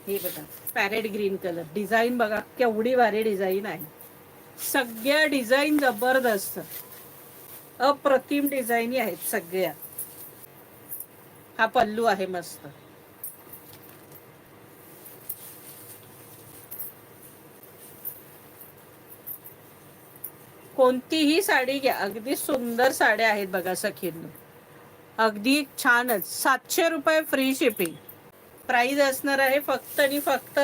हे बघा parrot green colour, design बघा केवढी भारी डिझाईन आहे. सगळ्या डिझाईन जबरदस्त अप्रतिम डिझाईनी आहेत सगळ्या. हा पल्लू आहे मस्त. कोणतीही साडी घ्या, अगदी सुंदर साड्या आहेत बघा सखींनो, अगदी छानच. 700 रुपये फ्री शिपिंग प्राइस असणार आहे फक्त आणि फक्त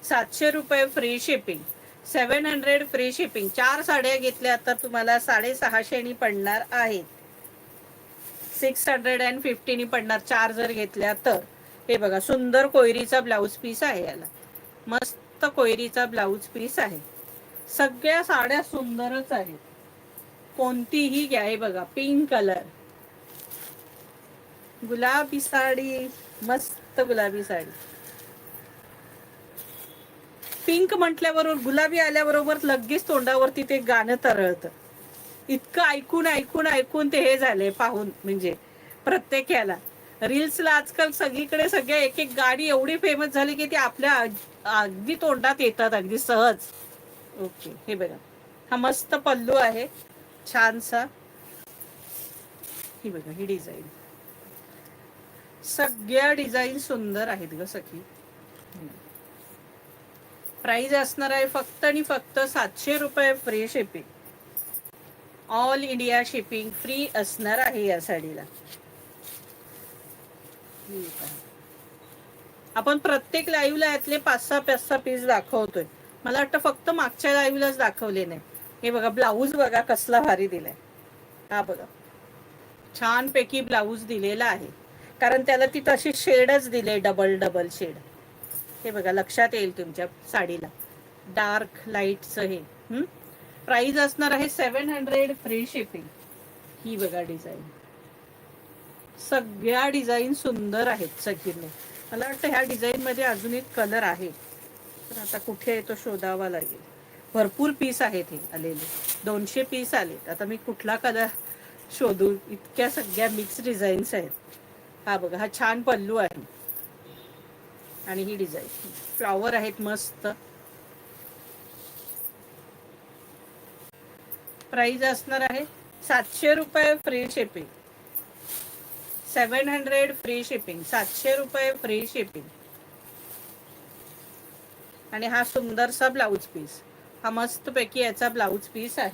700 रुपये फ्री शिपिंग, 700 फ्री शिपिंग. 4 साड्या घेतल्या तर तुम्हाला 650 पडणार आहेत, 650 पडणार 4 जर घेतल्या तर. हे बघा सुंदर कोयरीचा ब्लाऊज पीस आहे, याला मस्त कोयरीचा ब्लाऊज पीस आहे. सगळ्या साड्या सुंदरच आहेत, कोणतीही घ्या. हे बघा पिंक कलर, गुलाबी साडी, मस्त गुलाबी साडी. पिंक म्हटल्याबरोबर गुलाबी आल्याबरोबर लगेच तोंडावरती ते गाणं तरळतं. इतकं ऐकून ऐकून ऐकून ते हे झाले पाहून, म्हणजे प्रत्येक याला रील्सला आजकाल सगळीकडे सगळ्या एक एक गाणी एवढी फेमस झाली की ती आपल्या अगदी तोंडात येतात अगदी सहज. ओके, हे बघा हा मस्त पल्लू आहे छानसा. ही बघा ही डिझाईन, सगळ्या डिझाईन सुंदर आहेत ग सखी. प्राइस असणार आहे फक्त आणि फक्त 700 रुपये free shipping, all India shipping free असणार आहे या साडीला. आपण प्रत्येक लाईव्हला यातले 5-6 पीस दाखवतोय. मला वाटतं फक्त मागच्या लाईव्हलाच दाखवले नाही. हे बघा ब्लाऊज बघा कसला भारी दिलाय. हा बघा छान पैकी ब्लाऊज दिलेला आहे, कारण त्याला ती तशी शेडच दिले, डबल डबल शेड. हे बघा लक्षात येईल तुमच्या साडीला, डार्क लाईटचं हे. प्राइस असणार आहे 700 फ्री शिपिंग. ही बघा डिझाईन, सगळ्या डिझाईन सुंदर आहेत सगळीने. मला वाटतं ह्या डिझाईन मध्ये अजून एक कलर आहे, तर आता कुठे आहे तो शोधावा लागेल. भरपूर पीस आहेत हे आलेले, 200 पीस आलेत. आता मी कुठला कलर शोधू, इतक्या सगळ्या मिक्स डिझाईन्स आहेत. हा बघा हा छान पल्लू आहे आणि ही डिझाईन फ्लॉवर आहेत मस्त. प्राइस असणार आहे 700 रुपये फ्री शिपिंग, 700 फ्री शिपिंग, 700 रुपये फ्री शिपिंग. आणि हा सुंदरसा ब्लाऊज पीस, हा मस्त पैकी याचा ब्लाऊज पीस आहे.